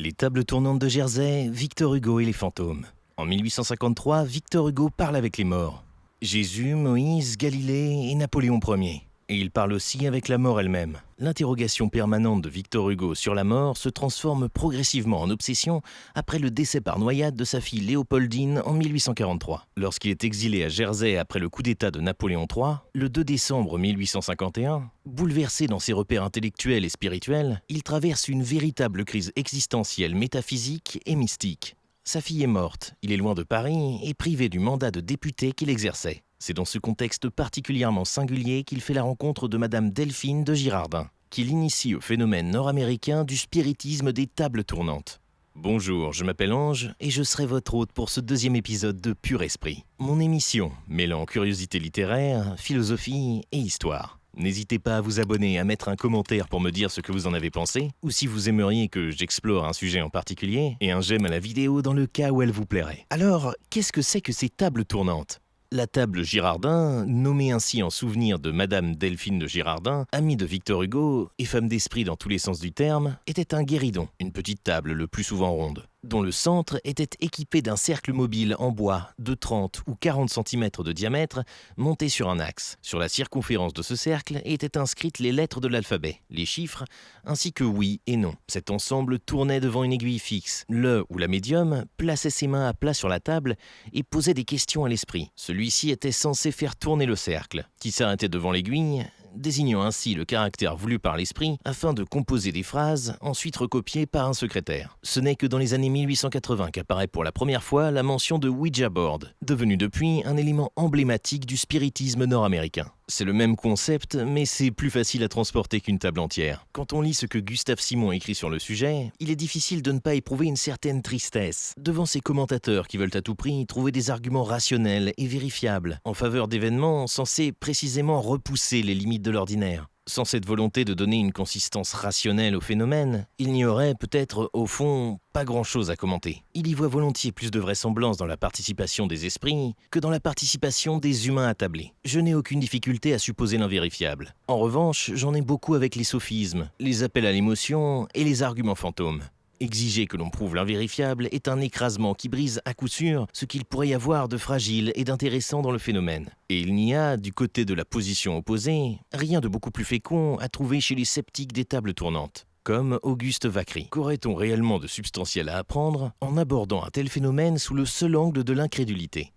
Les tables tournantes de Jersey, Victor Hugo et les fantômes. En 1853, Victor Hugo parle avec les morts. Jésus, Moïse, Galilée et Napoléon Ier. Et il parle aussi avec la mort elle-même. L'interrogation permanente de Victor Hugo sur la mort se transforme progressivement en obsession après le décès par noyade de sa fille Léopoldine en 1843. Lorsqu'il est exilé à Jersey après le coup d'État de Napoléon III, le 2 décembre 1851, bouleversé dans ses repères intellectuels et spirituels, il traverse une véritable crise existentielle, métaphysique et mystique. Sa fille est morte, il est loin de Paris et privé du mandat de député qu'il exerçait. C'est dans ce contexte particulièrement singulier qu'il fait la rencontre de Madame Delphine de Girardin, qui l'initie au phénomène nord-américain du spiritisme des tables tournantes. Bonjour, je m'appelle Ange et je serai votre hôte pour ce deuxième épisode de Pur Esprit. Mon émission mêlant curiosité littéraire, philosophie et histoire. N'hésitez pas à vous abonner, à mettre un commentaire pour me dire ce que vous en avez pensé, ou si vous aimeriez que j'explore un sujet en particulier, et un j'aime à la vidéo dans le cas où elle vous plairait. Alors, qu'est-ce que c'est que ces tables tournantes ? La table Girardin, nommée ainsi en souvenir de Madame Delphine de Girardin, amie de Victor Hugo et femme d'esprit dans tous les sens du terme, était un guéridon, une petite table le plus souvent ronde, dont le centre était équipé d'un cercle mobile en bois de 30 ou 40 cm de diamètre monté sur un axe. Sur la circonférence de ce cercle étaient inscrites les lettres de l'alphabet, les chiffres, ainsi que oui et non. Cet ensemble tournait devant une aiguille fixe. Le ou la médium plaçait ses mains à plat sur la table et posait des questions à l'esprit. Celui-ci était censé faire tourner le cercle, qui s'arrêtait devant l'aiguille, désignant ainsi le caractère voulu par l'esprit afin de composer des phrases ensuite recopiées par un secrétaire. Ce n'est que dans les années 1880 qu'apparaît pour la première fois la mention de Ouija Board, devenu depuis un élément emblématique du spiritisme nord-américain. C'est le même concept, mais c'est plus facile à transporter qu'une table entière. Quand on lit ce que Gustave Simon écrit sur le sujet, il est difficile de ne pas éprouver une certaine tristesse devant ces commentateurs qui veulent à tout prix trouver des arguments rationnels et vérifiables en faveur d'événements censés précisément repousser les limites de l'ordinaire. Sans cette volonté de donner une consistance rationnelle au phénomène, il n'y aurait peut-être, au fond, pas grand-chose à commenter. Il y voit volontiers plus de vraisemblance dans la participation des esprits que dans la participation des humains attablés. Je n'ai aucune difficulté à supposer l'invérifiable. En revanche, j'en ai beaucoup avec les sophismes, les appels à l'émotion et les arguments fantômes. Exiger que l'on prouve l'invérifiable est un écrasement qui brise à coup sûr ce qu'il pourrait y avoir de fragile et d'intéressant dans le phénomène. Et il n'y a, du côté de la position opposée, rien de beaucoup plus fécond à trouver chez les sceptiques des tables tournantes, comme Auguste Vacquerie. Qu'aurait-on réellement de substantiel à apprendre en abordant un tel phénomène sous le seul angle de l'incrédulité ?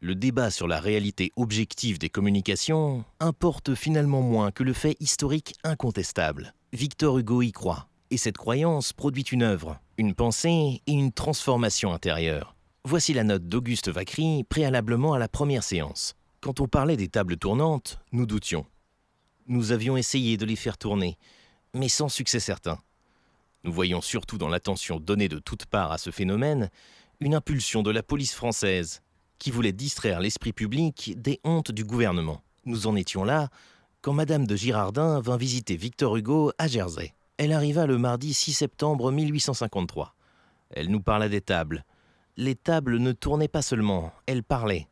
Le débat sur la réalité objective des communications importe finalement moins que le fait historique incontestable. Victor Hugo y croit. Et cette croyance produit une œuvre, une pensée et une transformation intérieure. Voici la note d'Auguste Vacquerie préalablement à la première séance. Quand on parlait des tables tournantes, nous doutions. Nous avions essayé de les faire tourner, mais sans succès certain. Nous voyions surtout dans l'attention donnée de toutes parts à ce phénomène une impulsion de la police française qui voulait distraire l'esprit public des hontes du gouvernement. Nous en étions là quand Madame de Girardin vint visiter Victor Hugo à Jersey. Elle arriva le mardi 6 septembre 1853. Elle nous parla des tables. Les tables ne tournaient pas seulement, elles parlaient.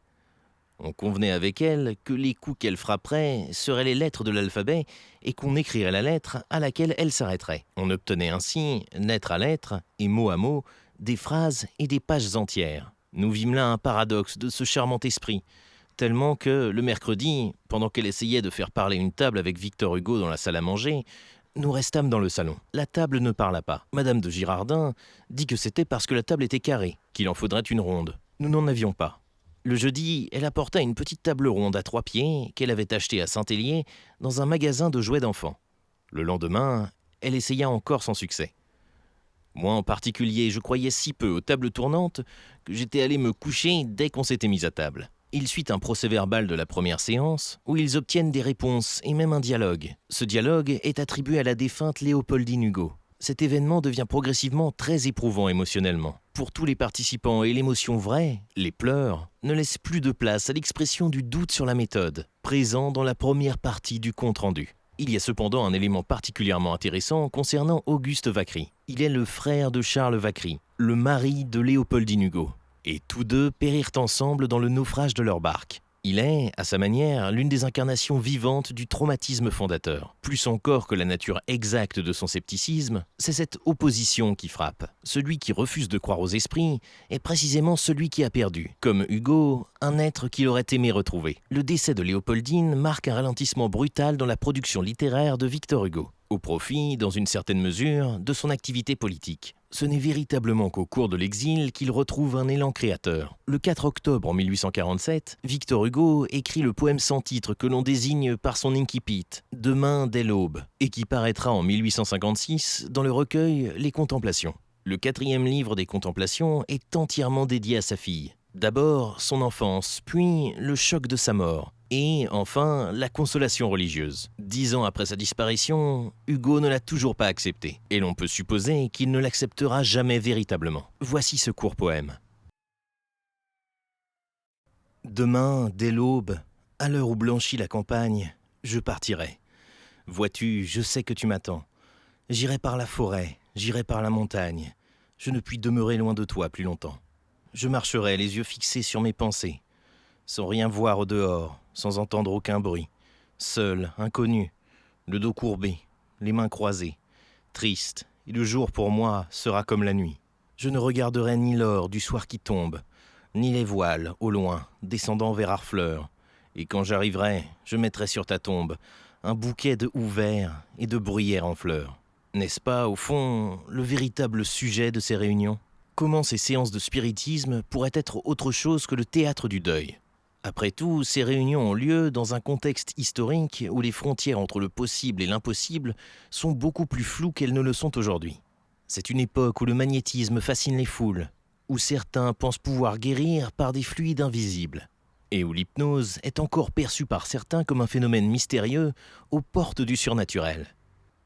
On convenait avec elle que les coups qu'elle frapperait seraient les lettres de l'alphabet et qu'on écrirait la lettre à laquelle elle s'arrêterait. On obtenait ainsi, lettre à lettre et mot à mot, des phrases et des pages entières. Nous vîmes là un paradoxe de ce charmant esprit, tellement que, le mercredi, pendant qu'elle essayait de faire parler une table avec Victor Hugo dans la salle à manger, nous restâmes dans le salon. La table ne parla pas. Madame de Girardin dit que c'était parce que la table était carrée, qu'il en faudrait une ronde. Nous n'en avions pas. Le jeudi, elle apporta une petite table ronde à 3 pieds qu'elle avait achetée à Saint-Hélier dans un magasin de jouets d'enfants. Le lendemain, elle essaya encore sans succès. Moi en particulier, je croyais si peu aux tables tournantes que j'étais allé me coucher dès qu'on s'était mis à table. Il suit un procès-verbal de la première séance où ils obtiennent des réponses et même un dialogue. Ce dialogue est attribué à la défunte Léopoldine Hugo. Cet événement devient progressivement très éprouvant émotionnellement. Pour tous les participants et l'émotion vraie, les pleurs, ne laissent plus de place à l'expression du doute sur la méthode, présent dans la première partie du compte-rendu. Il y a cependant un élément particulièrement intéressant concernant Auguste Vacquerie. Il est le frère de Charles Vacquerie, le mari de Léopoldine Hugo. Et tous deux périrent ensemble dans le naufrage de leur barque. Il est, à sa manière, l'une des incarnations vivantes du traumatisme fondateur. Plus encore que la nature exacte de son scepticisme, c'est cette opposition qui frappe. Celui qui refuse de croire aux esprits est précisément celui qui a perdu. Comme Hugo, un être qu'il aurait aimé retrouver. Le décès de Léopoldine marque un ralentissement brutal dans la production littéraire de Victor Hugo, au profit, dans une certaine mesure, de son activité politique. Ce n'est véritablement qu'au cours de l'exil qu'il retrouve un élan créateur. Le 4 octobre 1847, Victor Hugo écrit le poème sans titre que l'on désigne par son incipit, « Demain dès l'aube », et qui paraîtra en 1856 dans le recueil « Les Contemplations ». Le 4e livre des Contemplations est entièrement dédié à sa fille. D'abord son enfance, puis le choc de sa mort, et enfin la consolation religieuse. 10 ans après sa disparition, Hugo ne l'a toujours pas acceptée, et l'on peut supposer qu'il ne l'acceptera jamais véritablement. Voici ce court poème. Demain, dès l'aube, à l'heure où blanchit la campagne, je partirai. Vois-tu, je sais que tu m'attends. J'irai par la forêt, j'irai par la montagne. Je ne puis demeurer loin de toi plus longtemps. Je marcherai les yeux fixés sur mes pensées, sans rien voir au dehors, sans entendre aucun bruit, seul, inconnu, le dos courbé, les mains croisées, triste, et le jour pour moi sera comme la nuit. Je ne regarderai ni l'or du soir qui tombe, ni les voiles, au loin, descendant vers Harfleur, et quand j'arriverai, je mettrai sur ta tombe un bouquet de houx verts et de bruyères en fleurs. N'est-ce pas, au fond, le véritable sujet de ces réunions ? Comment ces séances de spiritisme pourraient être autre chose que le théâtre du deuil ? Après tout, ces réunions ont lieu dans un contexte historique où les frontières entre le possible et l'impossible sont beaucoup plus floues qu'elles ne le sont aujourd'hui. C'est une époque où le magnétisme fascine les foules, où certains pensent pouvoir guérir par des fluides invisibles, et où l'hypnose est encore perçue par certains comme un phénomène mystérieux aux portes du surnaturel.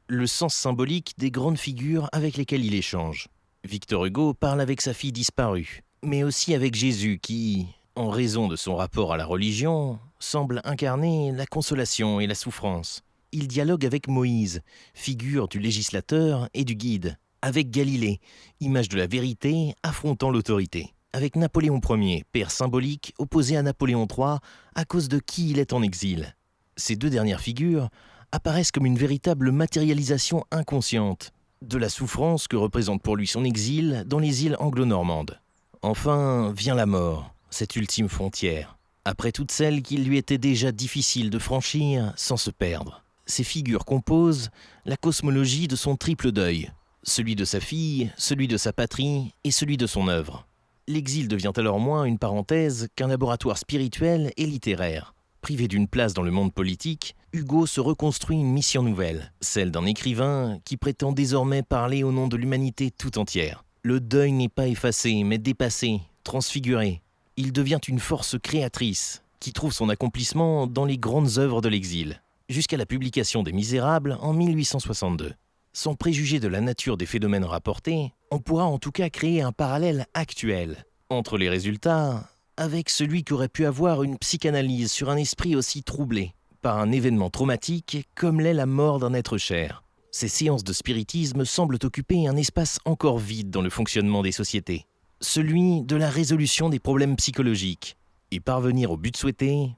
Le sens symbolique des grandes figures avec lesquelles il échange. Victor Hugo parle avec sa fille disparue, mais aussi avec Jésus qui, en raison de son rapport à la religion, semble incarner la consolation et la souffrance. Il dialogue avec Moïse, figure du législateur et du guide, avec Galilée, image de la vérité affrontant l'autorité, avec Napoléon Ier, père symbolique opposé à Napoléon III à cause de qui il est en exil. Ces deux dernières figures apparaissent comme une véritable matérialisation inconsciente de la souffrance que représente pour lui son exil dans les îles anglo-normandes. Enfin vient la mort, cette ultime frontière, après toutes celles qu'il lui était déjà difficile de franchir sans se perdre. Ces figures composent la cosmologie de son triple deuil, celui de sa fille, celui de sa patrie et celui de son œuvre. L'exil devient alors moins une parenthèse qu'un laboratoire spirituel et littéraire. Privé d'une place dans le monde politique, Hugo se reconstruit une mission nouvelle, celle d'un écrivain qui prétend désormais parler au nom de l'humanité tout entière. Le deuil n'est pas effacé, mais dépassé, transfiguré. Il devient une force créatrice qui trouve son accomplissement dans les grandes œuvres de l'exil, jusqu'à la publication des Misérables en 1862. Sans préjuger de la nature des phénomènes rapportés, on pourra en tout cas créer un parallèle actuel entre les résultats avec celui qu'aurait pu avoir une psychanalyse sur un esprit aussi troublé par un événement traumatique comme l'est la mort d'un être cher. Ces séances de spiritisme semblent occuper un espace encore vide dans le fonctionnement des sociétés, celui de la résolution des problèmes psychologiques, et parvenir au but souhaité,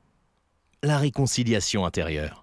la réconciliation intérieure.